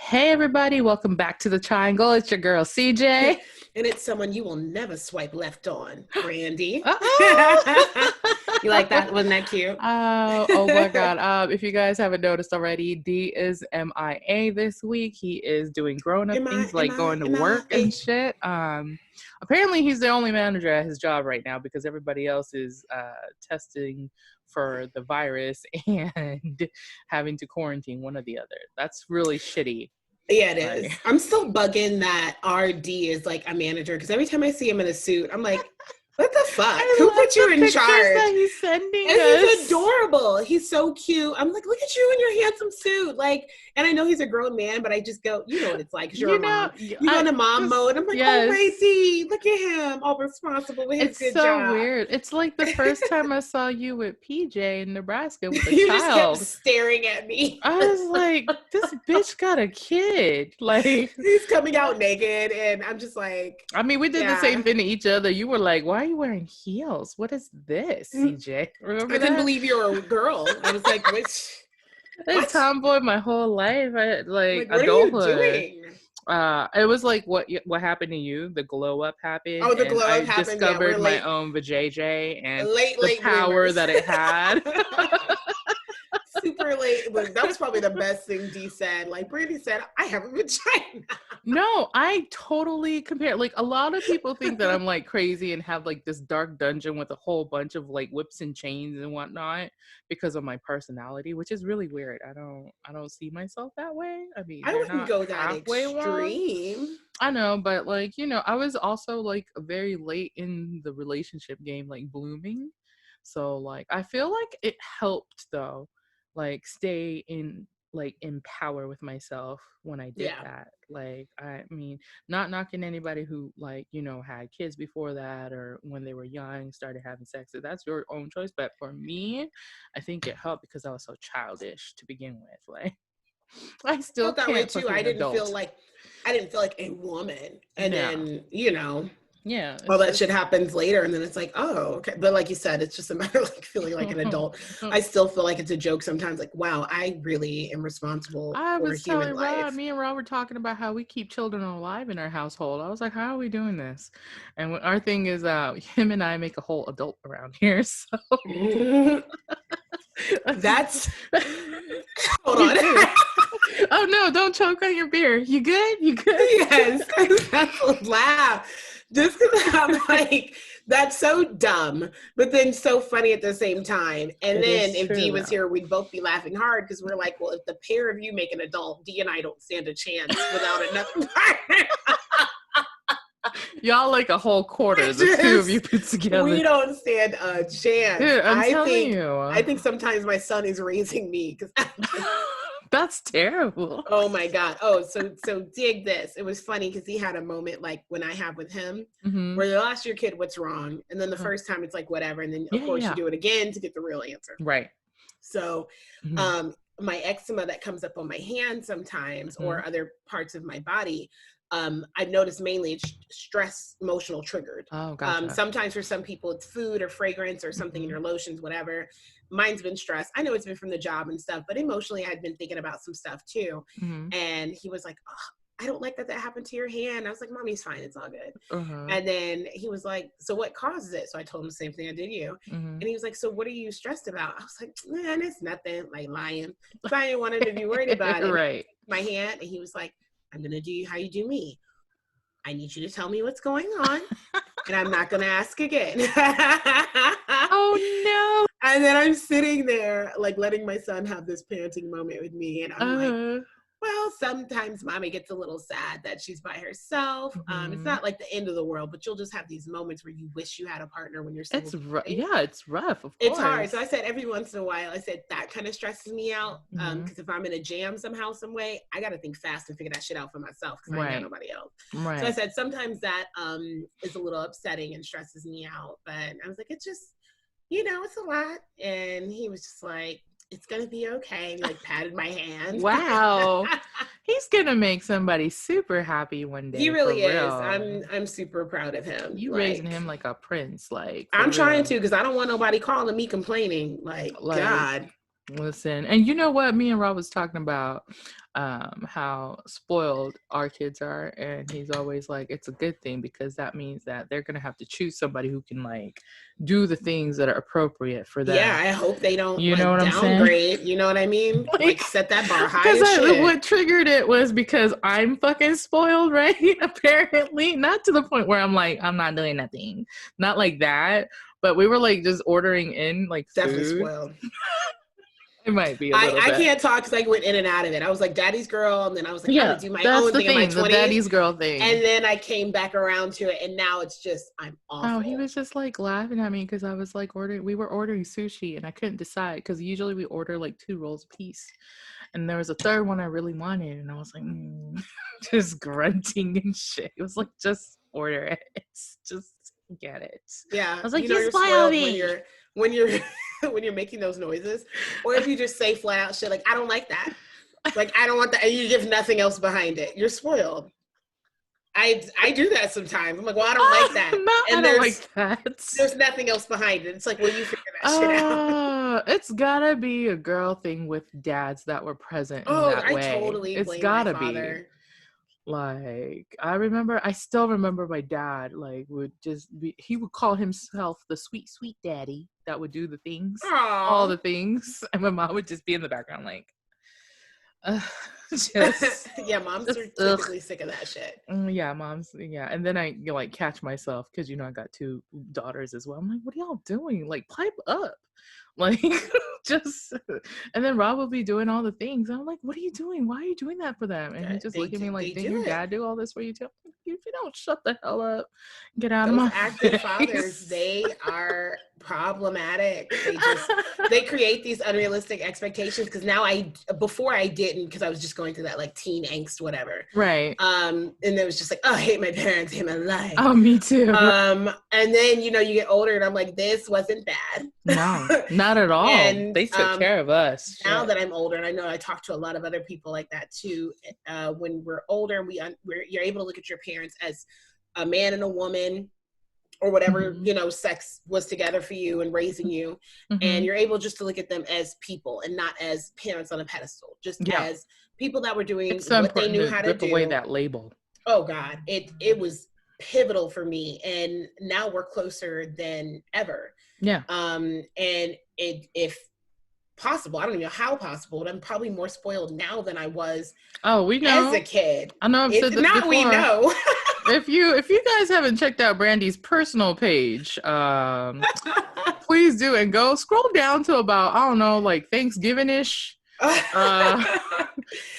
Hey everybody, welcome back to the Triangle. It's your girl CJ. And it's someone you will never swipe left on, Brandi. Oh, You like that? Wasn't that cute? oh my God. If you guys haven't noticed already, D is MIA this week. He is doing grown-up Am I? things Am like I? going to Am work and I? shit. Apparently he's the only manager at his job right now because everybody else is testing for the virus and having to quarantine, one or the other. That's really shitty. Yeah, it Like, is. I'm still bugging that RD is like a manager because every time I see him in a suit, I'm like, what the fuck? I Who love put you the in pictures charge? that he's sending And he's us. adorable. He's so cute. I'm like, look at you in your handsome suit. Like, and I know he's a grown man, but I just go, you know what it's like, because you're a You know, mom. You go into mom just, mode. I'm like, oh, yes. Racy, look at him, all responsible with his It's good so job. weird. It's like the first time I saw you with PJ in Nebraska with a You just kept child. staring at me. I was like, this bitch got a kid. Like, He's coming out naked, and I'm just like, I mean, we did the same yeah. thing to each other. You were like, why are you wearing heels? What is this, CJ? Remember I couldn't that? believe you were a girl. I was like, which, A what? tomboy my whole life. Like Like, what are you adulthood. doing? It was like what happened to you. The glow up happened, Oh, the and glow up I happened. Yeah, we're discovered my late, own vajayjay and late, the late power bloomers. that it had. Super late. But that was probably the best thing Dee said. Like Brandi said, I have a vagina. No, I totally compare. Like a lot of people think that I'm like crazy and have like this dark dungeon with a whole bunch of like whips and chains and whatnot because of my personality, which is really weird. I don't see myself that way. I mean, I they're wouldn't not go that halfway wrong. extreme. I know, but like, I was also like very late in the relationship game, like blooming. So like I feel like it helped though, like stay in power with myself when I did Yeah. that. Like I mean, not knocking anybody who like, had kids before that or when they were young started having sex. So that's your own choice. But for me, I think it helped because I was so childish to begin with. Like I still Felt that way can't too. fucking adult. I didn't feel like a woman. And No. then, Yeah, all it's that shit just happens later, and then it's like, oh, okay. But like you said, it's just a matter of like feeling like an adult. I still feel like it's a joke sometimes, like, wow, I really am responsible I for was human telling Rob, life. me and Rob were talking about how we keep children alive in our household. I was like, how are we doing this? And our thing is, him and I make a whole adult around here. So That's hold you on. do. Oh no, don't choke on your beer. You good? You good? Yes, that's a laugh. Just because I'm like, that's so dumb, but then so funny at the same time. And It then is if true Dee was though. here, we'd both be laughing hard because we're like, well, if the pair of you make an adult, Dee and I don't stand a chance without another partner. Y'all like a whole quarter, the two of you Just, put we together. don't stand a chance. Dude, I'm I telling think you. I think sometimes my son is raising me because That's terrible. oh my God. Oh, so dig this. It was funny because he had a moment like when I have with him Mm-hmm. where you ask your kid what's wrong. And then the first time it's like whatever. And then of Yeah, course you yeah. do it again to get the real answer. Right. So Mm-hmm. my eczema that comes up on my hand sometimes Mm-hmm. or other parts of my body, I've noticed mainly it's stress emotional triggered. Oh, gotcha. Sometimes for some people it's food or fragrance or something in Mm-hmm. your lotions, whatever. Mine's been stress. I know it's been from the job and stuff, but emotionally I'd been thinking about some stuff too. Mm-hmm. And he was like, oh, I don't like that happened to your hand. I was like, Mommy's fine. It's all good. Uh-huh. And then he was like, so what causes it? So I told him the same thing I did you. Mm-hmm. And he was like, so what are you stressed about? I was like, man, it's nothing. Like lying. So I didn't want him to be worried about it. Right. My hand. And he was like, I'm going to do you how you do me. I need you to tell me what's going on. And I'm not going to ask again. Oh And then I'm sitting there, like letting my son have this parenting moment with me. And I'm like, no. well, sometimes mommy gets a little sad that she's by herself. It's Mm-hmm. not like the end of the world, but you'll just have these moments where you wish you had a partner when you're single. Yeah, it's rough, of It's course. hard. So I said every once in a while, I said that kind of stresses me out. Mm-hmm. Because if I'm in a jam somehow, some way, I got to think fast and figure that shit out for myself because I ain't got nobody else. Right. So I said sometimes that is a little upsetting and stresses me out. But I was like, it's just, it's a lot. And he was just like, it's gonna be okay. And he like patted my hand. Wow. He's gonna make somebody super happy one day. He really for is. real. I'm super proud of him. You raising him like a prince, like for I'm trying real. to because I don't want nobody calling me complaining. Like God. Listen, and you know what? Me and Rob was talking about how spoiled our kids are, and he's always like, it's a good thing because that means that they're gonna have to choose somebody who can like do the things that are appropriate for Yeah, them. I hope they don't You know like what I'm saying? downgrade. You know what I mean? Like Like, set that bar high because as shit. what triggered it was because I'm fucking spoiled, right? Apparently, not to the point where I'm like, I'm not doing nothing, not like that. But we were like just ordering in like Definitely food. spoiled. It might be a little I bit. can't talk because I went in and out of it. I was like daddy's girl, and then I was like, I'm Yeah, gonna do my that's own the thing in my thing, the 20s. daddy's girl thing. And then I came back around to it, and now it's just I'm Oh, he awful. was just like laughing at me because I was like we were ordering sushi and I couldn't decide because usually we order like 2 rolls a piece. And there was a third one I really wanted, and I was like, just grunting and shit. It was like, just order it. It's just get it. I Yeah, was you like, know you you're spoiled spoiled me. when you're when you're making those noises, or if you just say flat out shit like I don't like that, like I don't want that, and you give nothing else behind it. You're spoiled. I do that sometimes. I'm like, well, I don't like that, No, I and don't like that. there's nothing else behind it. It's like, well, you figure that shit out. It's gotta be a girl thing with dads that were present in Oh, that I way. totally It's blame my gotta be. father. Like, I still remember my dad, like, would just be, he would call himself the sweet, sweet daddy that would do the things, all Aw. the things. And my mom would just be in the background, like, uh, just, Yeah, moms just, are ugh. typically sick of that shit. Yeah, mom's, yeah. And then I like catch myself because, I got 2 daughters as well. I'm like, what are y'all doing? Like, pipe up. Like, just, and then Rob will be doing all the things. I'm like, what are you doing? Why are you doing that for them? And he just look at me like, They didn't do your it. dad do all this for you too? If you don't shut the hell up, get out of Those my active fathers, face. they are problematic. They create these unrealistic expectations because now before I didn't, because I was just going through that like teen angst, whatever. Right. And it was just like, oh, I hate my parents, I hate my life. Oh, me too. And then you get older and I'm like, this wasn't bad. No, not at all. And They took care of us. now Shit. that I'm older, and I know I talk to a lot of other people like that too, when we're older, you're able to look at your parents as a man and a woman, or whatever, sex was together for you and raising you. And you're able just to look at them as people and not as parents on a pedestal, just as people that were doing It's so what they knew how to rip do. away that label. Oh God, it was pivotal for me. And now we're closer than ever. Yeah. And if possible, I don't even know how possible, but I'm probably more spoiled now than I was we know as a kid. I know I've said this before. We know. If you guys haven't checked out Brandi's personal page, please do, and go scroll down to about, I don't know, like Thanksgiving-ish.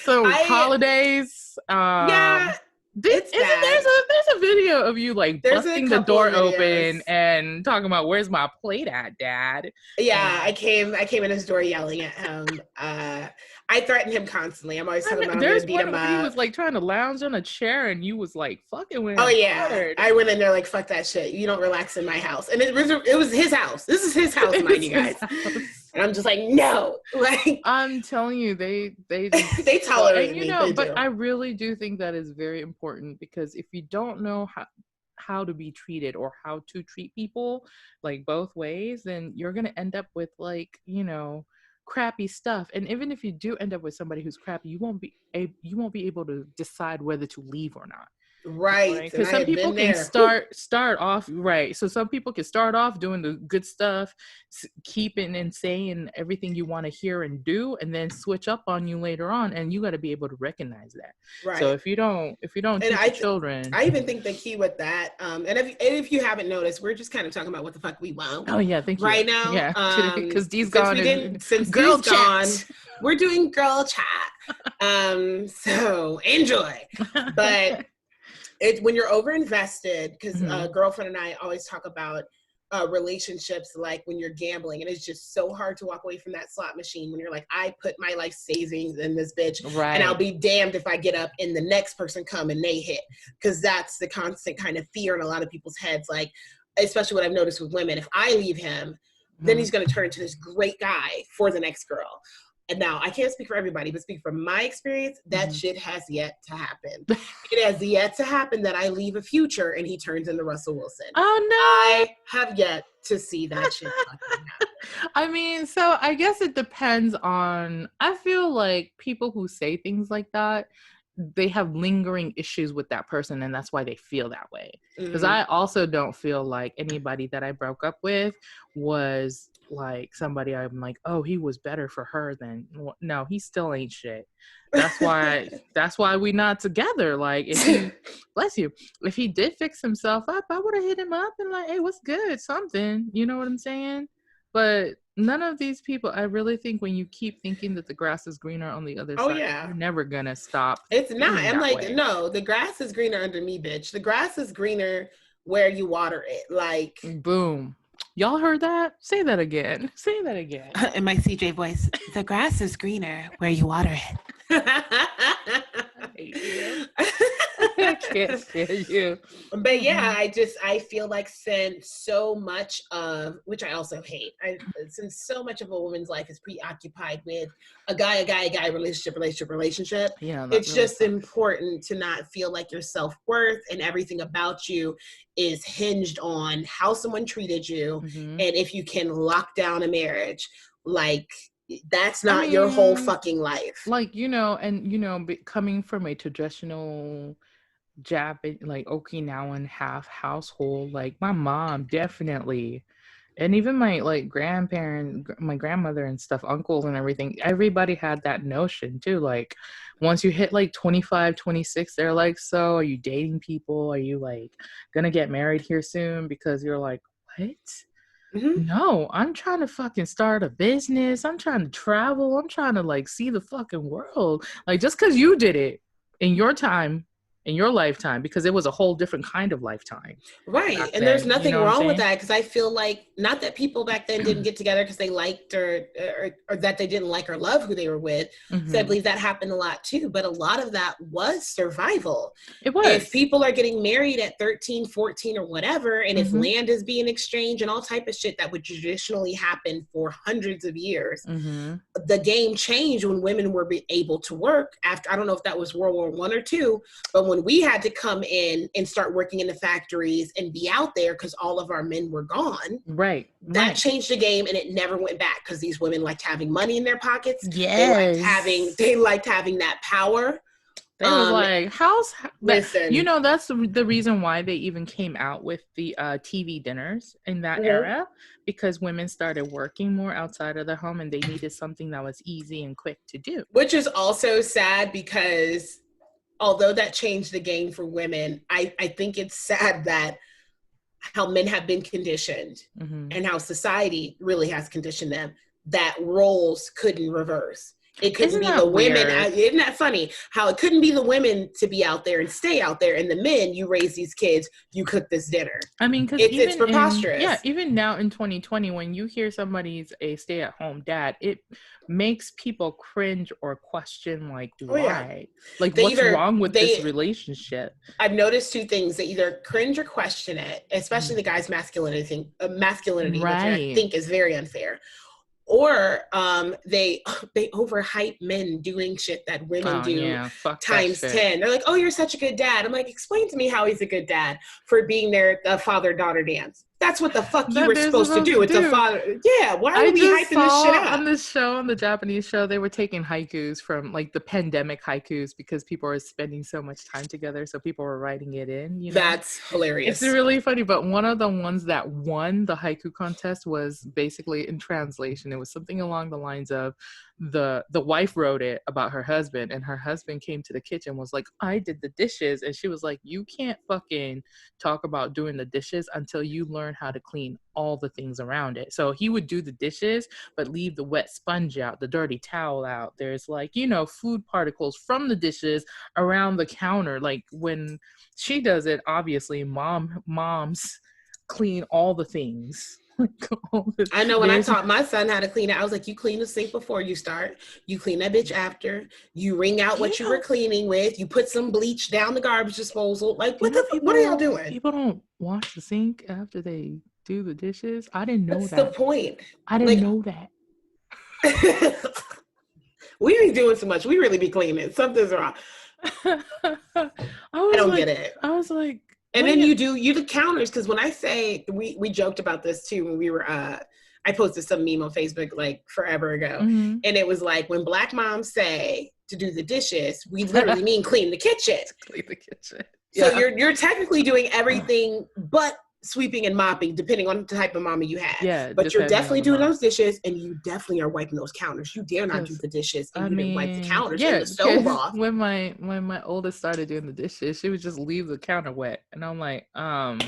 So holidays. Yeah. There's a video of you like busting the door open and talking about, where's my plate at, Dad? Yeah, I came in his door yelling at him. I threatened him constantly. I'm always talking about, I'm gonna beat him up. He was like trying to lounge on a chair and you was like fucking with him. Oh yeah, hard. I went in there like, fuck that shit. You don't relax in my house. And it was his house. This is his house, mind you guys. And I'm just like, no. Like, I'm telling you, they they tolerate me. But I really do think that is very important, because if you don't know how to be treated or how to treat people, like both ways, then you're gonna end up with like, crappy stuff. And even if you do end up with somebody who's crappy, you won't be able to decide whether to leave or not. Right. Because some people can start off right. So some people can start off doing the good stuff, keeping and saying everything you want to hear and do, and then switch up on you later on, and you got to be able to recognize that. Right. So if you don't teach children, I even think the key with that, and if you haven't noticed, we're just kind of talking about what the fuck we want. Oh yeah, thank you. Right now, yeah, because D's gone. Since Girl's gone, we're doing Girl Chat. So enjoy, but. When you're over invested, because girlfriend and I always talk about relationships, like when you're gambling, and it's just so hard to walk away from that slot machine when you're like, I put my life savings in this bitch, right, and I'll be damned if I get up and the next person come and they hit, because that's the constant kind of fear in a lot of people's heads. Like, especially what I've noticed with women, if I leave him, then he's going to turn into this great guy for the next girl. And now I can't speak for everybody, but speak from my experience, that shit has yet to happen. It has yet to happen that I leave a future and he turns into Russell Wilson. Oh no! I have yet to see that shit happen. I mean, so I guess it depends on, I feel like people who say things like that, they have lingering issues with that person, and that's why they feel that way. Because I also don't feel like anybody that I broke up with was like somebody I'm like, oh, he was better for her than, no, he still ain't shit. That's why we not together. Like, if he, bless you, if he did fix himself up, I would have hit him up and like, hey, what's good? Something, you know what I'm saying? But none of these people, I really think when you keep thinking that the grass is greener on the other Oh side, yeah. you're never gonna stop It's not. feeling I'm that like, way. no, the grass is greener under me, bitch. The grass is greener where you water it. Like, Boom. Y'all heard that? Say that again. Say that again. In my CJ voice, the grass is greener where you water it. I hate you. I can't stand you. But yeah, I feel like since so much of, which I also hate, since so much of a woman's life is preoccupied with a guy, relationship, Yeah, it's really just sucks. important to not feel like your self-worth and everything about you is hinged on how someone treated you. And if you can lock down a marriage, like, that's not your whole fucking life. Like, and coming from a traditional Japanese, like Okinawan household, like my mom definitely, and even my like my grandmother and stuff, uncles and everything, everybody had that notion too. Like, once you hit like 25, 26, they're like, so are you dating people? Are you like gonna get married here soon? Because you're like, what? No, I'm trying to fucking start a business. I'm trying to travel. I'm trying to like see the fucking world. Like, just because you did it in your time, in your lifetime, because it was a whole different kind of lifetime. Right. And Then, there's nothing what I'm wrong with saying? that, because I feel like, not that people back then didn't get together because they liked or that they didn't like or love who they were with. So I believe that happened a lot too. But a lot of that was survival. It was. If people are getting married at 13, 14 or whatever, and if land is being exchanged and all type of shit that would traditionally happen for hundreds of years, the game changed when women were able to work after, I don't know if that was World War I or II, but when we had to come in and start working in the factories and be out there because all of our men were gone. Right. That changed the game, and it never went back because these women liked having money in their pockets. Yes. They liked having that power. They was like, listen, that's the reason why they even came out with the TV dinners in that era, because women started working more outside of the home and they needed something that was easy and quick to do. Which is also sad, because although that changed the game for women, I think it's sad that how men have been conditioned and how society really has conditioned them, that roles couldn't reverse. It couldn't be the women. Isn't that funny? How it couldn't be the women to be out there and stay out there, and the men, you raise these kids, you cook this dinner. I mean, because it's preposterous. Even now in 2020, when you hear somebody's a stay-at-home dad, it makes people cringe or question, like, why? Like, what's wrong with this relationship? I've noticed two things: they either cringe or question it, especially the guy's masculinity, which I think is very unfair. Or they overhype men doing shit that women do times 10. They're like, oh, you're such a good dad. I'm like, explain to me how he's a good dad for being there at the father-daughter dance. That's what the fuck you were supposed to do. It's a father. Yeah, why are we hyping this shit up? On the Japanese show, they were taking haikus from like the pandemic haikus, because people were spending so much time together, so people were writing it in. That's hilarious. It's really funny. But one of the ones that won the haiku contest was basically, in translation, it was something along the lines of, the wife wrote it about her husband, and her husband came to the kitchen, was like, I did the dishes, and she was like, you can't fucking talk about doing the dishes until you learn how to clean all the things around it. So he would do the dishes but leave the wet sponge out, the dirty towel out. There's like, food particles from the dishes around the counter. Like, when she does it, obviously moms clean all the things. I know when I taught my son how to clean it, I was like, you clean the sink before you start. You clean that bitch after. You wring out what you were cleaning with. You put some bleach down the garbage disposal. Like, what are y'all doing? People don't wash the sink after they do the dishes. I didn't know that. That's the point. I didn't know that. We ain't doing too much. We really be cleaning. Something's wrong. I don't get it. I was like, and then you do the counters, because when I say, we joked about this too when we were I posted some meme on Facebook like forever ago. Mm-hmm. And it was like, when Black moms say to do the dishes, we literally mean clean the kitchen. Clean the kitchen. So you're technically doing everything but sweeping and mopping, depending on the type of mama you have. Yeah, but you're definitely doing those dishes, and you definitely are wiping those counters. You dare not do the dishes, and you didn't wipe the counters and the stove off. When my oldest started doing the dishes, she would just leave the counter wet, and I'm like, man,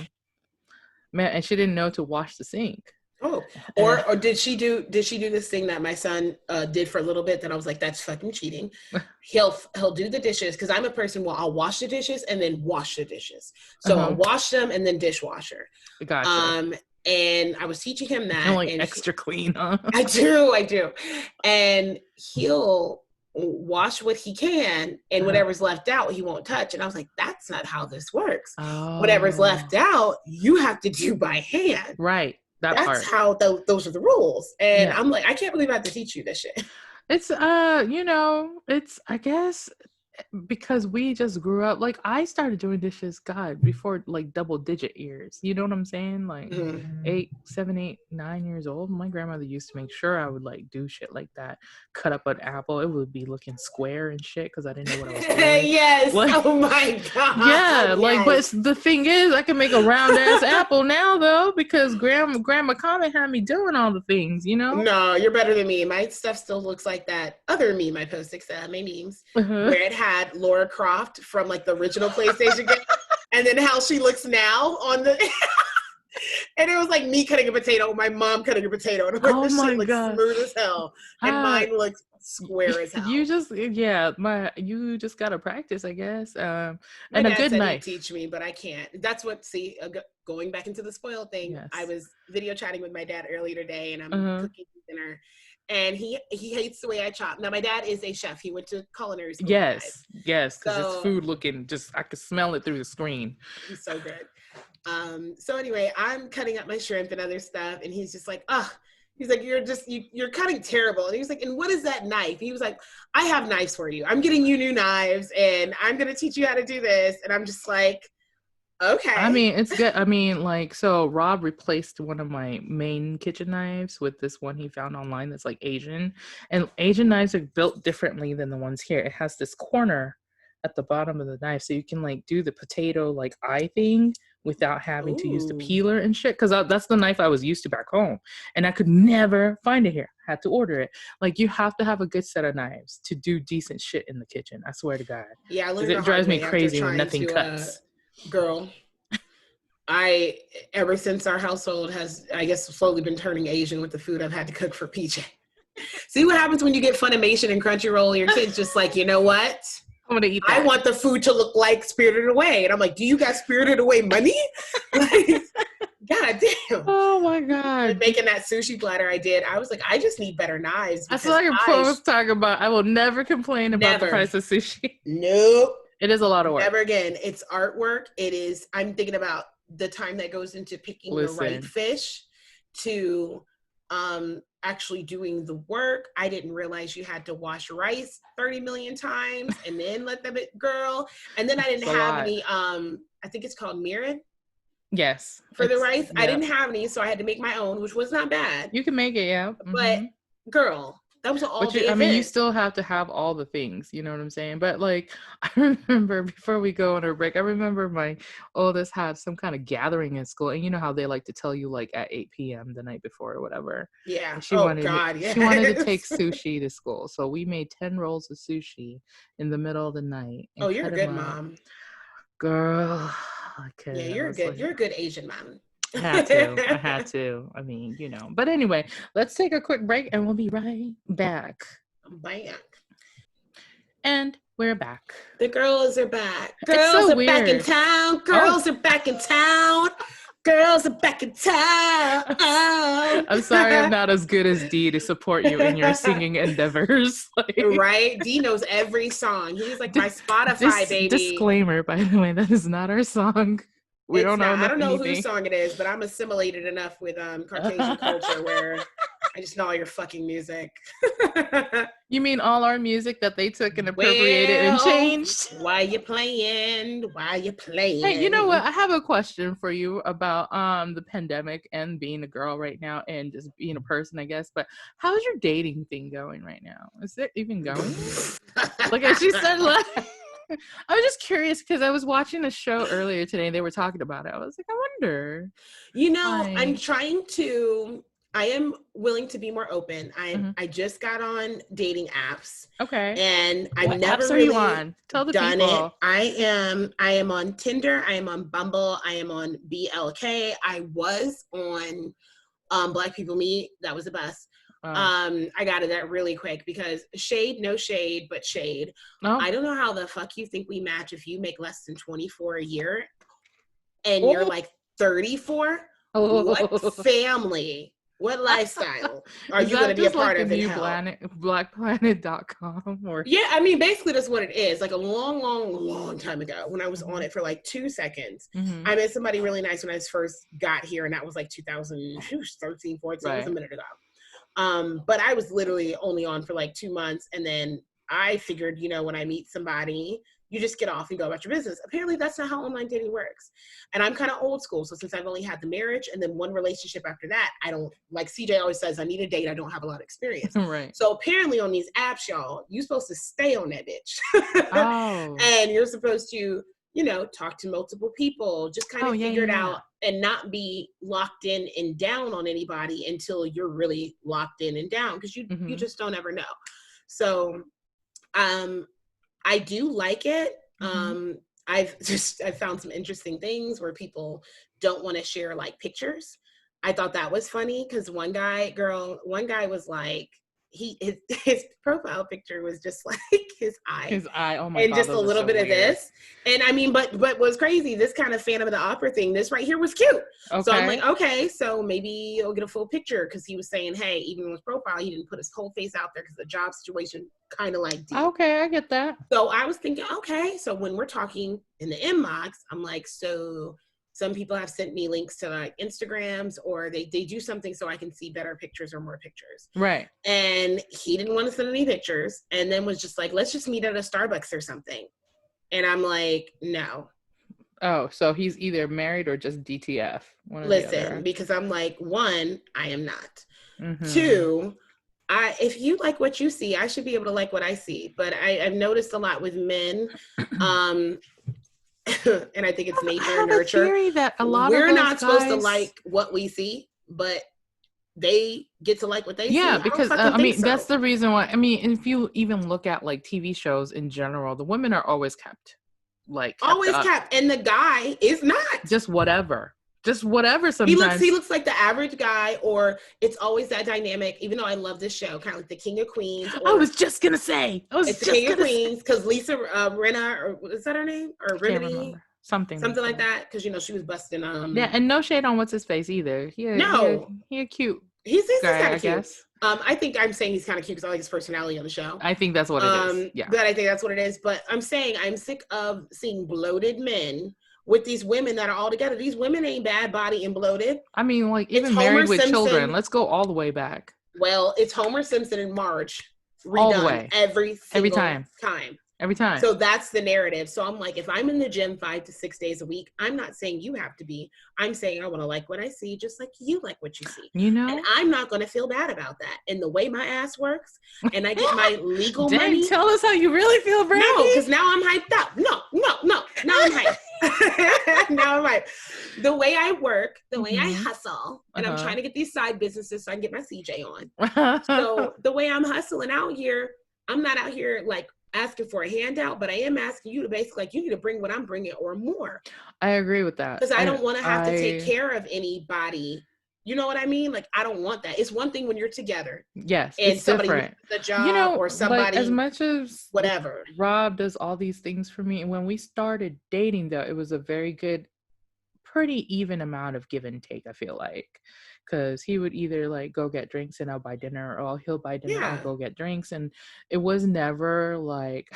and she didn't know to wash the sink. Oh, or did she do this thing that my son did for a little bit that I was like, that's fucking cheating. He'll do the dishes, because I'm a person where I'll wash the dishes and then wash the dishes. So I'll wash them and then dishwasher. Gotcha. And I was teaching him that. And like extra clean, huh? I do. And he'll wash what he can, and whatever's left out he won't touch. And I was like, that's not how this works. Whatever's left out you have to do by hand. Right. That's how those are the rules. And I'm like, I can't believe I have to teach you this shit. It's it's, I guess, because we just grew up, like, I started doing dishes, God, before like double digit years. You know what I'm saying? Like 8, 7, 8, 9 years old. My grandmother used to make sure I would like do shit like that. Cut up an apple, it would be looking square and shit because I didn't know what I was doing. Yes. Like, oh my God. Yeah, yes. like, but the thing is, I can make a round ass apple now though, because Grandma Common had me doing all the things, you know? No, you're better than me. My stuff still looks like that other meme I posted, my memes, where it had Laura Croft from like the original PlayStation game, and then how she looks now on the and it was like me cutting a potato, my mom cutting a potato, and like, this shit looks smooth as hell, and mine looks square as hell. You just gotta practice, I guess. And a good knife. Teach me, but I can't. That's what. Going back into the spoil thing. Yes. I was video chatting with my dad earlier today, and I'm cooking dinner. And he hates the way I chop. Now, my dad is a chef. He went to culinary school. Yes, because his food looking I could smell it through the screen. He's so good. So anyway, I'm cutting up my shrimp and other stuff, and he's just like, he's like, you're cutting terrible. And he was like, and what is that knife? He was like, I have knives for you. I'm getting you new knives, and I'm going to teach you how to do this. And I'm just like, okay. I mean, it's good. I mean, like, so Rob replaced one of my main kitchen knives with this one he found online that's like Asian. And Asian knives are built differently than the ones here. It has this corner at the bottom of the knife, so you can like do the potato like eye thing without having to use the peeler and shit. Because that's the knife I was used to back home, and I could never find it here. I had to order it. Like, you have to have a good set of knives to do decent shit in the kitchen. I swear to God. Yeah, I learned it drives me crazy when nothing cuts. Girl, ever since our household has, I guess, slowly been turning Asian with the food I've had to cook for PJ. See what happens when you get Funimation and Crunchyroll, your kid's just like, you know what? I'm gonna eat that. I want the food to look like Spirited Away. And I'm like, do you got Spirited Away money? Like, God damn. Oh my God. Making that sushi platter I was like, I just need better knives. That's what I was talking about. I will never complain about the price of sushi. Nope. It is a lot of work. Never again. It's artwork. It is. I'm thinking about the time that goes into picking the right fish to actually doing the work. I didn't realize you had to wash rice 30 million times and then let them girl. And then I didn't have any, I think it's called mirin. Yes. For the rice. Yep. I didn't have any, so I had to make my own, which was not bad. You can make it, yeah. Mm-hmm. But girl, that was an all day event. I mean, you still have to have all the things, you know what I'm saying? But like, I remember before we go on our break, I remember my oldest had some kind of gathering in school, and you know how they like to tell you like at 8 p.m. the night before or whatever. Yeah. She wanted to take sushi to school, so we made 10 rolls of sushi in the middle of the night. Oh, you're a good mom, girl. Yeah, you're a good Asian mom. I had to. I mean, you know. But anyway, let's take a quick break and we'll be right back. And we're back. The girls are back. Girls are back in town. Girls are back in town. Girls are back in town. Oh. I'm sorry I'm not as good as Dee to support you in your singing endeavors. Like, right? Dee knows every song. He's like my Spotify baby. Disclaimer, by the way, that is not our song. I don't know whose song it is, but I'm assimilated enough with Caucasian culture where I just know all your fucking music. You mean all our music that they took and appropriated and changed? Why you playing? Hey, you know what? I have a question for you about the pandemic and being a girl right now and just being a person, I guess. But how's your dating thing going right now? Is it even going? Like as she said, like, I was just curious because I was watching a show earlier today and they were talking about it. I was like, I wonder. You know, I am willing to be more open. I just got on dating apps. Okay. And I've what never apps really are you on? Tell the done people. it. I am on Tinder. I am on Bumble. I am on BLK. I was on Black People Meet. That was the best. I got it that really quick because no shade, but shade. Oh. I don't know how the fuck you think we match if you make less than 24 a year and you're like 34. What family? What lifestyle are you going to be a part of in hell? Blackplanet.com or yeah, I mean, basically that's what it is. Like a long time ago when I was on it for like 2 seconds, I met somebody really nice when I first got here, and that was like 2013, 14, right. It was a minute ago. But I was literally only on for like 2 months, and then I figured, you know, when I meet somebody, you just get off and go about your business. Apparently that's not how online dating works. And I'm kind of old school. So since I've only had the marriage and then one relationship after that, I don't, like CJ always says, I need a date. I don't have a lot of experience. Right. So apparently on these apps, y'all, you're supposed to stay on that bitch. Oh. And you're supposed to, you know, talk to multiple people, just kind of figure it out and not be locked in and down on anybody until you're really locked in and down. Cause you just don't ever know. So, I do like it. I've found some interesting things where people don't want to share like pictures. I thought that was funny because one guy was like, his profile picture was just like his eye. Oh my God, and just a little bit of this. And I mean, but what's crazy, this kind of Phantom of the Opera thing, this right here was cute. Okay. So I'm like, okay, so maybe you'll get a full picture because he was saying, hey, even on his profile, he didn't put his whole face out there because the job situation kind of like deep. Okay, I get that. So I was thinking, okay, so when we're talking in the inbox, I'm like, so some people have sent me links to like Instagrams or they do something so I can see better pictures or more pictures. Right. And he didn't want to send any pictures and then was just like, let's just meet at a Starbucks or something. And I'm like, no. Oh, so he's either married or just DTF. Listen, because I'm like, one, I am not. Two, if you like what you see, I should be able to like what I see. But I've noticed a lot with men, and I think it's nature and nurture. Theory that a lot we're of not supposed to like what we see, but they get to like what they see. Yeah, because I mean, that's the reason why. I mean, if you even look at like TV shows in general, the women are always kept kept, and the guy is not just whatever. Sometimes he looks like the average guy, or it's always that dynamic. Even though I love this show, kind of like the King of Queens. I was just gonna say, it's the King of Queens because Lisa Rinna, or is that her name, or Rinna, something like that? Because you know she was busting. Yeah, and no shade on what's his face either. He a cute. He's guy, kind I of cute. Guess. I think I'm saying he's kind of cute because I like his personality on the show. I think that's what it is. Yeah, but I think that's what it is. But I'm saying I'm sick of seeing bloated men with these women that are all together. These women ain't bad body and bloated. I mean, like even married with children. Let's go all the way back. Well, it's Homer Simpson and Marge redone all the way. every time. Every time. So that's the narrative. So I'm like, if I'm in the gym 5 to 6 days a week, I'm not saying you have to be. I'm saying I want to like what I see, just like you like what you see. You know? And I'm not going to feel bad about that. And the way my ass works, and I get my legal money. Tell us how you really feel, Brandi. No, because now I'm hyped up. No. Now I'm hyped. Now I'm hyped. The way I work, the way I hustle, and I'm trying to get these side businesses so I can get my CJ on. So the way I'm hustling out here, I'm not out here like asking for a handout, but I am asking you to basically like, you need to bring what I'm bringing or more. I agree with that. Because I don't want to have to take care of anybody. You know what I mean? Like, I don't want that. It's one thing when you're together. Yes, and it's somebody different. The job or somebody. As much as whatever. Rob does all these things for me, and when we started dating, though, it was a very good, pretty even amount of give and take, I feel like. Because he would either like go get drinks and I'll buy dinner, or he'll buy dinner and I'll go get drinks, and it was never like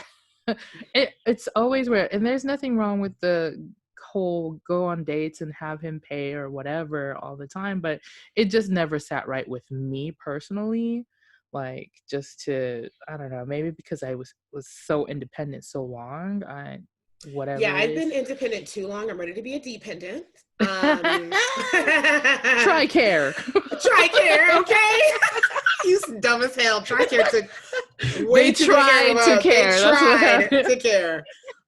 it's always weird. And there's nothing wrong with the whole go on dates and have him pay or whatever all the time, but it just never sat right with me personally. Like, just to, I don't know, maybe because I was so independent so long, whatever Yeah, it I've been is. independent too long. I'm ready to be a dependent. Tricare. Tricare, okay? You dumb as hell. Tricare took way They too good care tried of to us. care. They That's what tried happened. to care.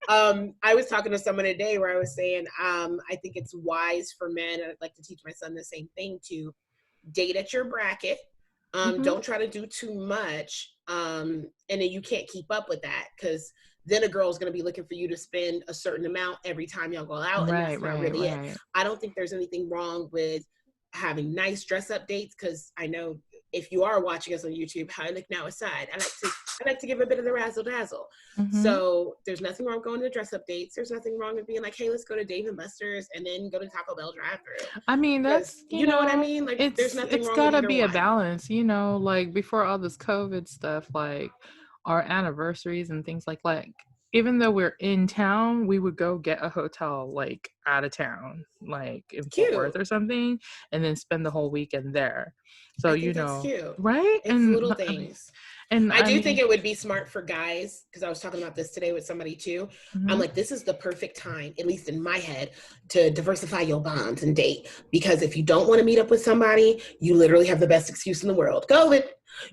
I was talking to someone today where I was saying, I think it's wise for men, and I'd like to teach my son the same thing, to date at your bracket. Don't try to do too much. And then you can't keep up with that, because then a girl's going to be looking for you to spend a certain amount every time y'all go out. And that's not really it. I don't think there's anything wrong with having nice dress up dates, because I know if you are watching us on YouTube, how I look now aside, I like to give a bit of the razzle dazzle. So there's nothing wrong going to dress up dates. There's nothing wrong with being like, hey, let's go to Dave and Buster's and then go to Taco Bell drive-thru. I mean, that's, you know what I mean? Like, there's nothing it's wrong with gotta either be a one. balance, you know, like before all this COVID stuff, like our anniversaries and things like even though we're in town, we would go get a hotel like out of town, like in Fort Worth or something, and then spend the whole weekend there. So, I think that's cute. right? It's little things. I do think it would be smart for guys, because I was talking about this today with somebody too. I'm like, this is the perfect time, at least in my head, to diversify your bonds and date. Because if you don't want to meet up with somebody, you literally have the best excuse in the world. COVID.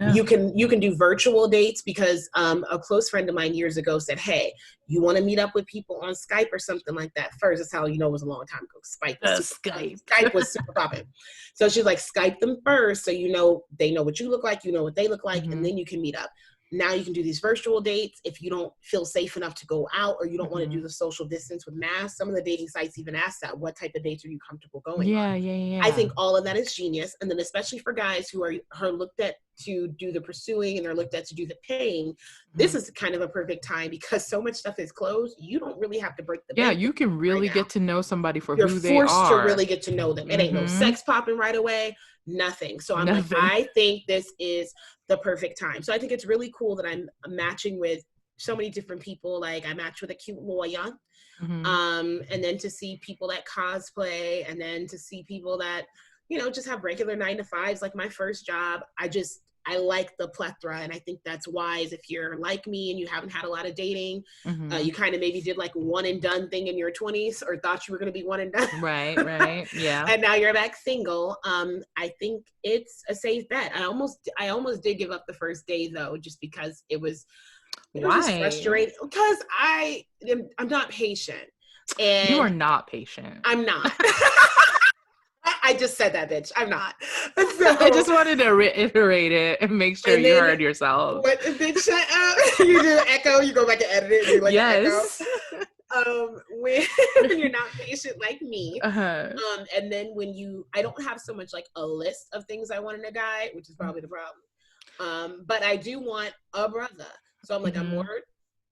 Yeah. You can do virtual dates, because a close friend of mine years ago said, hey, you want to meet up with people on Skype or something like that first. That's how you know it was a long time ago. Skype was super popping. So she's like, Skype them first, so you know they know what you look like, you know what they look like, and then you can meet up. Now you can do these virtual dates if you don't feel safe enough to go out, or you don't want to do the social distance with masks. Some of the dating sites even ask that. What type of dates are you comfortable going on? Yeah. I think all of that is genius. And then especially for guys who are looked at to do the pursuing and they're looked at to do the paying, this is kind of a perfect time, because so much stuff is closed. You don't really have to break the bank. You can really get to know somebody for You're who they are. You're forced to really get to know them. It ain't no sex popping right away. Nothing. So I'm like, I think this is the perfect time. So I think it's really cool that I'm matching with so many different people. Like, I matched with a cute lawyer, and then to see people that cosplay, and then to see people that, you know, just have regular 9-to-5s. Like my first job, I like the plethora, and I think that's wise. If you're like me and you haven't had a lot of dating, you kind of maybe did like one and done thing in your 20s, or thought you were going to be one and done. Right. Yeah. And now you're back single. I think it's a safe bet. I almost did give up the first day though, just because it was just frustrating, because I'm not patient. And you are not patient. I'm not. I just said that, bitch. I'm not. So, I just wanted to reiterate it and make sure you heard yourself. What, bitch, shut up. You do echo, you go back and edit it, and you like echo. When you're not patient like me, and then when I don't have so much like a list of things I want in a guy, which is probably the problem. But I do want a brother. So I'm like, I'm more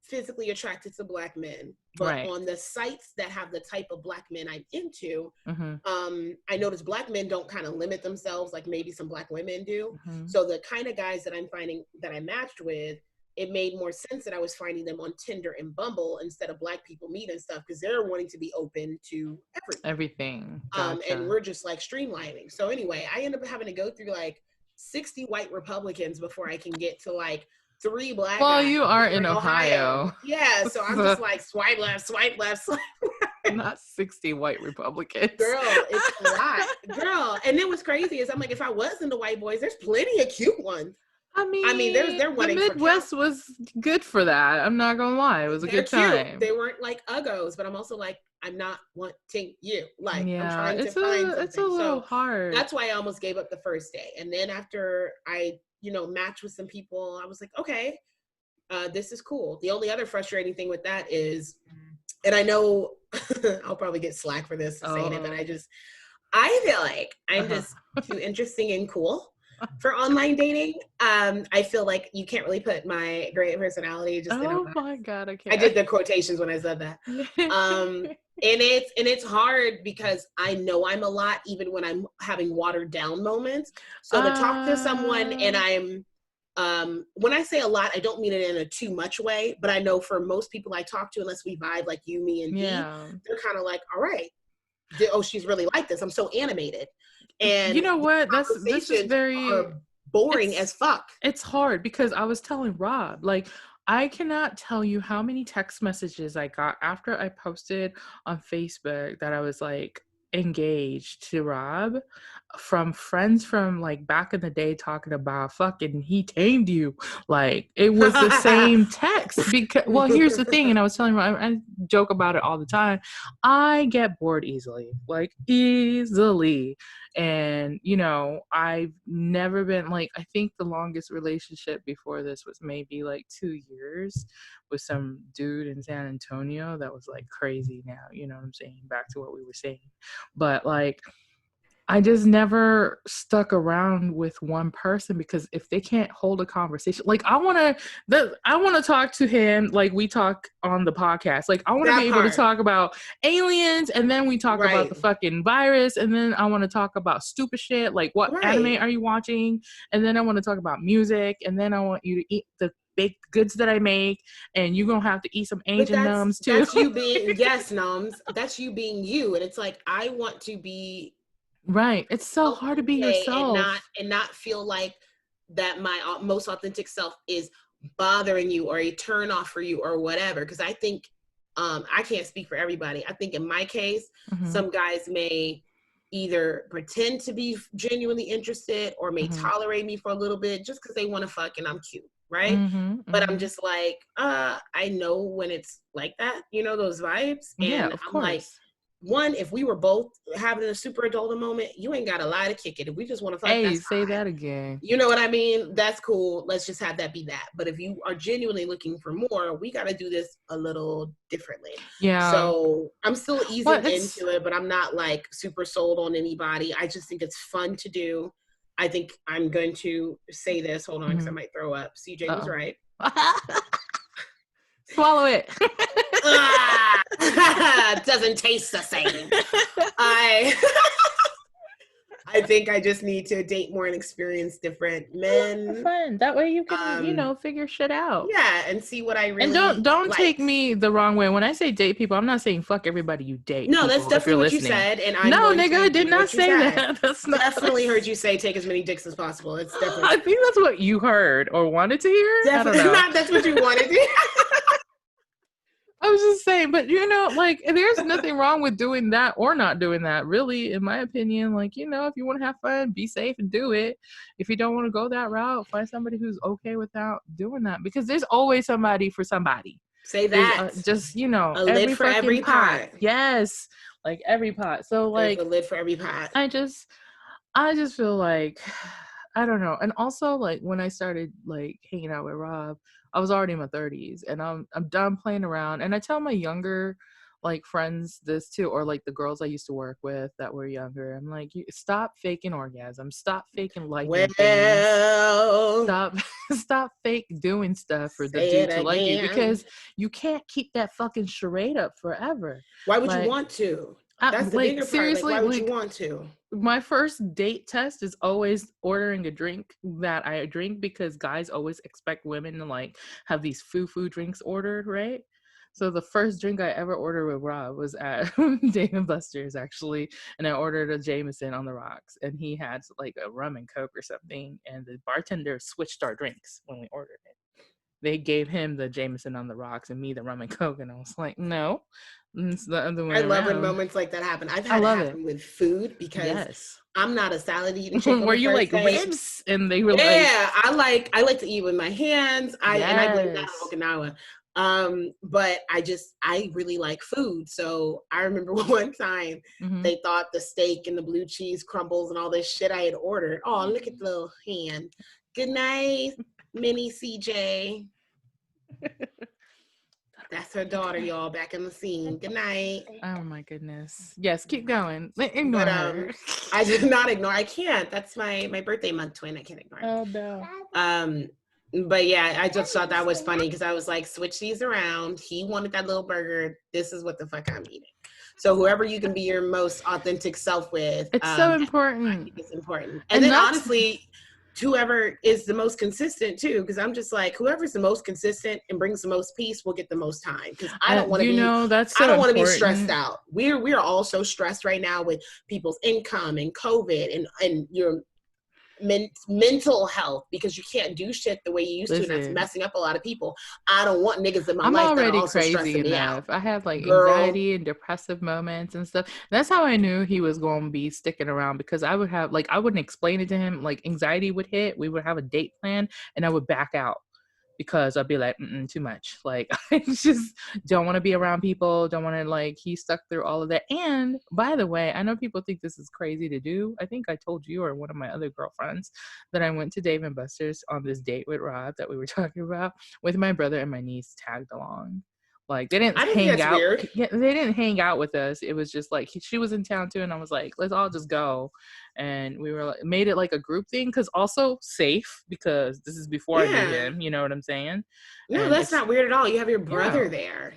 physically attracted to Black men, but on the sites that have the type of Black men I'm into, I notice Black men don't kind of limit themselves like maybe some Black women do. So the kind of guys that I'm finding that I matched with, it made more sense that I was finding them on Tinder and Bumble instead of Black people meet and stuff, because they're wanting to be open to everything. Gotcha. And we're just like streamlining. So anyway, I end up having to go through like 60 white Republicans before I can get to like 3 Black guys. Well, you are in Ohio. Yeah, so I'm just like swipe left, swipe left, swipe right. Not 60 white Republicans. Girl, it's a lot. Girl, and then what's crazy is I'm like, if I was into white boys, there's plenty of cute ones. I mean, they're wanting the Midwest was good for that. I'm not gonna lie, it was a good time. Cute. They weren't like uggos, but I'm also like, I'm not wanting you. Like, I'm trying to find something. It's a little hard. That's why I almost gave up the first day. And then after I, matched with some people, I was like, okay, this is cool. The only other frustrating thing with that is, and I know I'll probably get slack for this saying it, but I feel like I'm just too interesting and cool for online dating. I feel like you can't really put my great personality just in a box. My God, I can't. I did the quotations when I said that. And it's hard because I know I'm a lot even when I'm having watered down moments. So to talk to someone and I'm when I say a lot, I don't mean it in a too much way, but I know for most people I talk to, unless we vibe like you, me, and D, they're kind of like, all right, oh, she's really like this. I'm so animated. And you know what? This is very are boring as fuck. It's hard because I was telling Rob, like, I cannot tell you how many text messages I got after I posted on Facebook that I was like engaged to Rob, from friends from like back in the day talking about fucking he tamed you. Like, it was the same text because, well, here's the thing, and I was telling Rob, I joke about it all the time. I get bored easily, like easily. And, you know, I've never been like, I think the longest relationship before this was maybe like 2 years with some dude in San Antonio that was like crazy now, you know what I'm saying? Back to what we were saying. But like, I just never stuck around with one person because if they can't hold a conversation, like I want to talk to him like we talk on the podcast. Like I want to be able to talk about aliens, and then we talk about the fucking virus, and then I want to talk about stupid shit like what anime are you watching, and then I want to talk about music, and then I want you to eat the baked goods that I make, and you're gonna have to eat some Asian numbs too. That's you being numbs. That's you being you, and it's like I want to be. Right. It's so hard to be yourself and not feel like that my most authentic self is bothering you or a turn off for you or whatever. Because I think I can't speak for everybody. I think in my case, some guys may either pretend to be genuinely interested or may tolerate me for a little bit just because they want to fuck and I'm cute. Right. But I'm just like, I know when it's like that, you know, those vibes. And yeah, of course. Like, one, if we were both having a super adult moment, you ain't got a lie to kick it. If we just want to fuck, hey, that's say fine. that again. You know what I mean? That's cool. Let's just have that be that. But if you are genuinely looking for more, we got to do this a little differently. Yeah. So I'm still easing into it, but I'm not like super sold on anybody. I just think it's fun to do. I think I'm going to say this. Hold on, because I might throw up. CJ was right. Swallow it. Doesn't taste the same. I think I just need to date more and experience different men. Fun. That way you can, you know, figure shit out. Yeah, and see what I really. And don't like. Take me the wrong way. When I say date people, I'm not saying fuck everybody you date. No, that's definitely what you said. And I nigga, I did not say that. That's not. Definitely heard you say take as many dicks as possible. It's definitely. I think that's what you heard or wanted to hear. Definitely I don't know. Not. That's what you wanted to hear. I was just saying, but you know, like, there's nothing wrong with doing that or not doing that, really, in my opinion. Like, you know, if you want to have fun, be safe and do it. If you don't want to go that route, find somebody who's okay without doing that, because there's always somebody for somebody. Say that. Just, you know, a lid for every pot. Yes, like every pot. So, like, there's a lid for every pot. I just feel like, I don't know. And also, like, when I started like hanging out with Rob, I was already in my 30s, and I'm done playing around. And I tell my younger like friends this too, or like the girls I used to work with that were younger. I'm like, stop faking orgasms, stop faking liking things, stop fake doing stuff for the dude to like you, because you can't keep that fucking charade up forever. Why would you want to? That's the bigger seriously, part. Like, why would you want to? My first date test is always ordering a drink that I drink, because guys always expect women to like have these foo-foo drinks ordered, right? So the first drink I ever ordered with Rob was at Dave & Buster's, actually, and I ordered a Jameson on the rocks, and he had like a rum and Coke or something, and the bartender switched our drinks when we ordered it. They gave him the Jameson on the rocks and me the rum and Coke, and I was like, no. It's the other way I love around. when moments like that happen. I've had it happen with food, because I'm not a salad eating chick. Were you like ribs? And they were I like to eat with my hands. And I blame that on Okinawa. But I really like food. So I remember one time they thought the steak and the blue cheese crumbles and all this shit I had ordered. Oh, look at the little hand. Good night, mini CJ. That's her daughter, y'all, back in the scene. Good night. Oh my goodness. Yes, keep going. Ignore her. I did not ignore. I can't. That's my birthday month twin. I can't ignore it. Oh no. But yeah, I just thought that was funny, because I was like, switch these around. He wanted that little burger. This is what the fuck I'm eating. So whoever you can be your most authentic self with. It's so important. I think it's important. And then honestly, whoever is the most consistent too, because I'm just like, whoever's the most consistent and brings the most peace will get the most time, because I don't want to be that's so I don't want to be important. stressed out. We're all so stressed right now with people's income and COVID and your mental health, because you can't do shit the way you used to, and that's messing up a lot of people. I don't want niggas in my life that are also stressing me out. I have like anxiety and depressive moments and stuff. That's how I knew he was going to be sticking around, because I would have like, I wouldn't explain it to him. Like anxiety would hit, we would have a date plan, and I would back out because I'd be like, too much. Like, I just don't want to be around people. Don't want to, like, he stuck through all of that. And by the way, I know people think this is crazy to do. I think I told you or one of my other girlfriends that I went to Dave & Buster's on this date with Rob that we were talking about, with my brother and my niece tagged along. Like, they didn't hang out. Weird. Yeah, they didn't hang out with us. It was just like she was in town too, and I was like, let's all just go. And we were like, made it like a group thing, because also safe, because this is before I knew him. You know what I'm saying? No, and that's not weird at all. You have your brother there,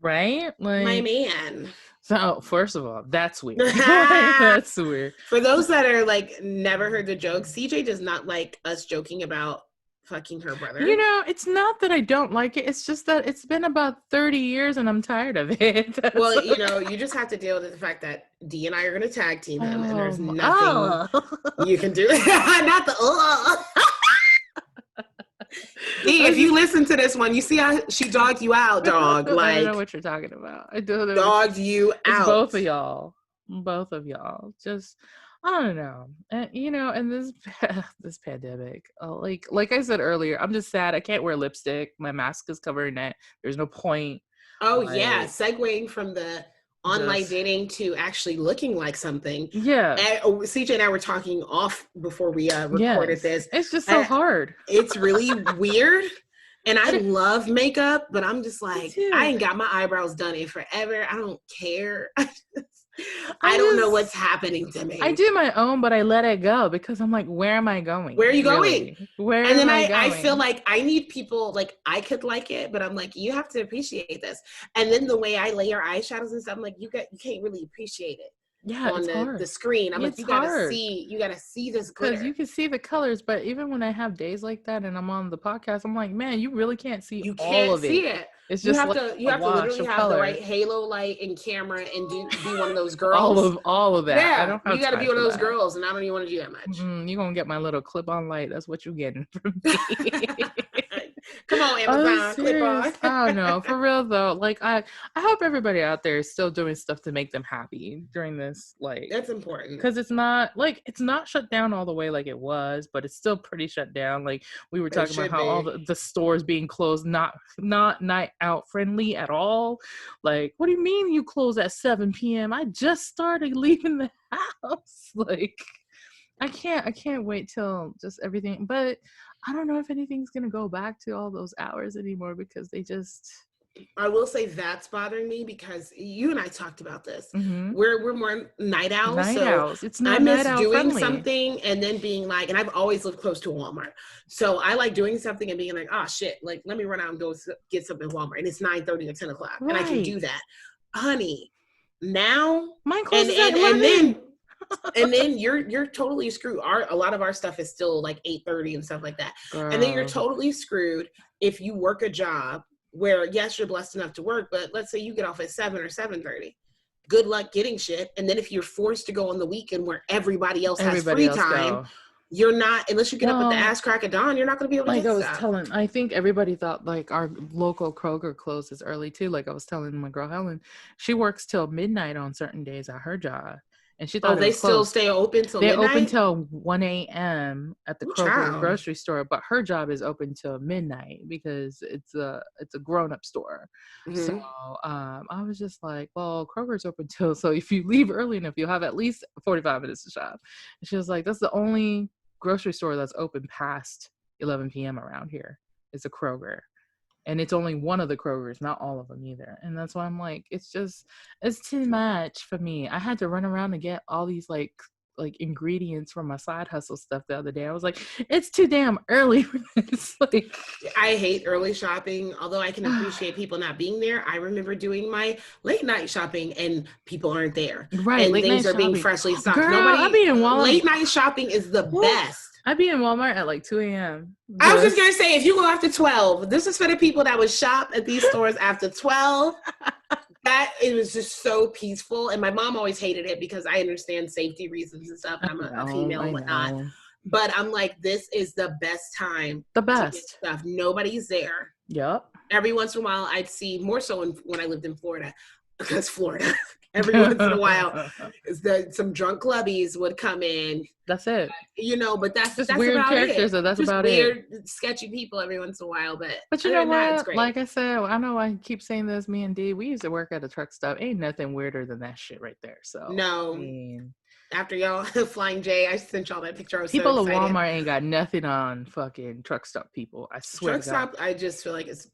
right? Like, my man. So first of all, that's weird. That's weird. For those that are like never heard the joke, CJ does not like us joking about fucking her brother. You know, it's not that I don't like it. It's just that it's been about 30 years and I'm tired of it. Well, you know, you just have to deal with the fact that D and I are going to tag team him, and there's nothing you can do. Not the D, if you listen to this one, you see how she dogged you out, dog. Like, I don't know what you're talking about. I don't know. Dogged you out. Both of y'all. Just, I don't know. And, you know, and this pandemic, like I said earlier, I'm just sad. I can't wear lipstick. My mask is covering it. There's no point. Oh, yeah. Segueing from the online dating to actually looking like something. Yeah. And CJ and I were talking off before we recorded this. It's just so hard. It's really weird. And I love makeup, but I'm just like, I ain't got my eyebrows done in forever. I don't care. I don't know what's happening to me. I do my own, but I let it go because I'm like, where am I going? Where are you going? Where and then am I going? I feel like I need people, like I could like it, but I'm like, you have to appreciate this. And then the way I lay your eyeshadows and stuff, I'm like, you can't really appreciate it. Yeah, on the screen. I'm like, you gotta see this glitter. Because you can see the colors, but even when I have days like that and I'm on the podcast, I'm like, man, you really can't see all of it. You can't see it. It's just you have to literally have the right halo light and camera and be one of those girls. all of that. Yeah, I don't have you got to time be one of those that. girls, and I don't even want to do that much. You're gonna get my little clip-on light. That's what you're getting from me. Come on, Amazon, clip on. I don't know. For real though, like I hope everybody out there is still doing stuff to make them happy during this. Like, that's important, because it's not shut down all the way like it was, but it's still pretty shut down. Like we were talking about how all the stores being closed, not night out friendly at all. Like, what do you mean you close at 7 p.m.? I just started leaving the house. Like, I can't wait till just everything, but I don't know if anything's gonna go back to all those hours anymore because they just. I will say that's bothering me because you and I talked about this. Mm-hmm. We're more night owls. Owls. It's not I miss night owl doing friendly. something and then being like, and I've always lived close to a Walmart, so I like doing something and being like, oh shit, like let me run out and go get something at Walmart, and it's 9:30 or 10 o'clock, and I can do that, honey. Now, mine closes at 11. And then you're totally screwed. A lot of our stuff is still like 8:30 and stuff like that. Girl. And then you're totally screwed if you work a job where, yes, you're blessed enough to work, but let's say you get off at 7 or 7:30. Good luck getting shit. And then if you're forced to go on the weekend where everybody else has free time, you're not, unless you get up at the ass crack of dawn, you're not going to be able to get stuff. I think everybody thought like our local Kroger closes early too. Like I was telling my girl Helen, she works till midnight on certain days at her job. And she thought they still stay open till midnight? They open till 1 a.m. at the Kroger grocery store, but her job is open till midnight because it's a grown-up store. Mm-hmm. So I was just like, well, Kroger's open till, so if you leave early enough, you'll have at least 45 minutes to shop. And she was like, that's the only grocery store that's open past 11 p.m. around here. It's a Kroger. And it's only one of the Krogers, not all of them either. And that's why I'm like, it's too much for me. I had to run around and get all these like ingredients for my side hustle stuff the other day. I was like, it's too damn early for this. Like, I hate early shopping, although I can appreciate people not being there. I remember doing my late night shopping and people aren't there. Right. And things are being freshly stocked. Girl, I'll be in Walmart. Late night shopping is the best. I'd be in Walmart at like 2 a.m. I was just going to say, if you go after 12, this is for the people that would shop at these stores after 12. It was just so peaceful. And my mom always hated it because I understand safety reasons and stuff. And I'm a female and whatnot. But I'm like, this is the best time. The best. To get stuff. Nobody's there. Yep. Every once in a while, I'd see, more so when I lived in Florida, because Florida, every once in a while, some drunk clubbies would come in. That's it. But that's weird about characters. it. That's just about weird, it. sketchy people every once in a while. But you know what? Like I said, I know I keep saying this. Me and Dee, we used to work at a truck stop. Ain't nothing weirder than that shit right there. So no. I mean, after y'all Flying J, I sent y'all that picture. I was people so at excited. Walmart ain't got nothing on fucking truck stop people. I swear. Truck stop. I just feel like it's.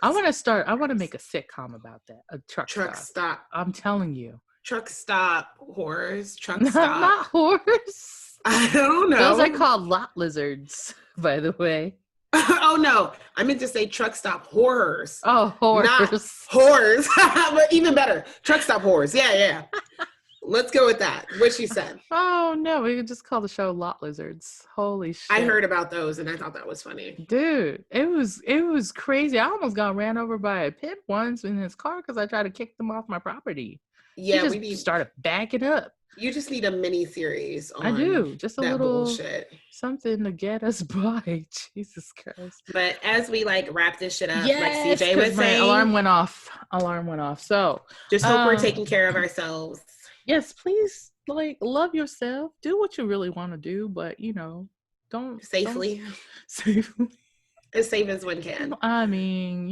I want to make a sitcom about that. A truck stop. I'm telling you. Truck stop horrors. Truck stop. Not horrors. I don't know. Those are called lot lizards, by the way. Oh no, I meant to say truck stop horrors. Oh, horrors. Not horrors. But even better, truck stop horrors. Yeah. Let's go with that. What she said. Oh no, we could just call the show Lot Lizards. Holy shit. I heard about those and I thought that was funny. Dude, it was crazy. I almost got ran over by a pimp once in his car because I tried to kick them off my property. Yeah, we just started backing up. You just need a mini series on I do. Just a little bullshit. Something to get us by. Jesus Christ. But as we wrap this shit up, like CJ was saying. Alarm went off. So just hope we're taking care of ourselves. Yes, please love yourself. Do what you really want to do, but don't safely. As safe as one can. I mean,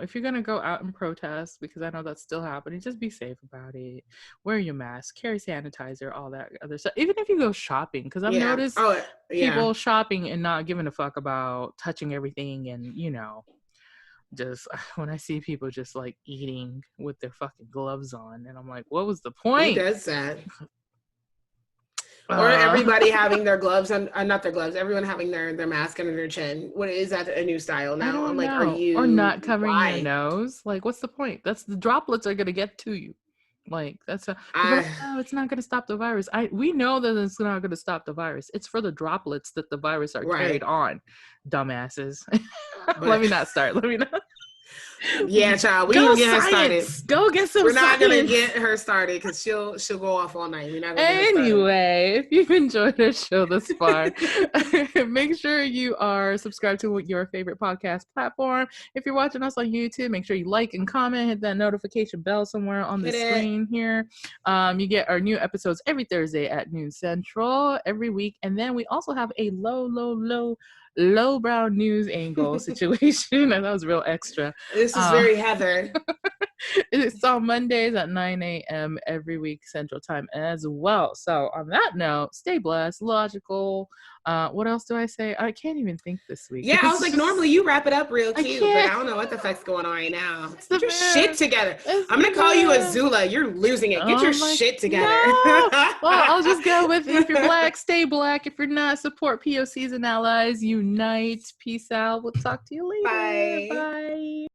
if you're gonna go out and protest, because I know that's still happening, just be safe about it. Wear your mask, carry sanitizer, all that other stuff. Even if you go shopping, because I've noticed people shopping and not giving a fuck about touching everything, and just when I see people just eating with their fucking gloves on, and I'm like, what was the point? Who does that? Or everybody having their gloves on, not their gloves, everyone having their mask under their chin. What is that a new style now? I'm like, are you or not covering your nose? What's the point? That's the droplets are gonna get to you. That's it's not gonna stop the virus. We know that it's not gonna stop the virus. It's for the droplets that the virus are carried on. Dumbasses. Let me not start. Yeah, child. We gonna get her started. Go get some. We're not gonna get her started because she'll go off all night. We're not gonna anyway, if you've enjoyed our show this far, make sure you are subscribed to your favorite podcast platform. If you're watching us on YouTube, make sure you like and comment. Hit that notification bell somewhere on the screen here. You get our new episodes every Thursday at noon Central every week, and then we also have a lowbrow news angle situation. And that was real extra. This is very Heather. It's on Mondays at 9 a.m. every week Central Time as well. So on that note, stay blessed, logical. What else do I say? I can't even think this week. Yeah, I was like, normally you wrap it up real cute, but I don't know what the fuck's going on right now. Get your shit together. I'm going to call you Azula. You're losing it. Get your shit together. No. Well, I'll just go with, if you're black, stay black. If you're not, support POCs and allies. Unite. Peace out. We'll talk to you later. Bye. Bye.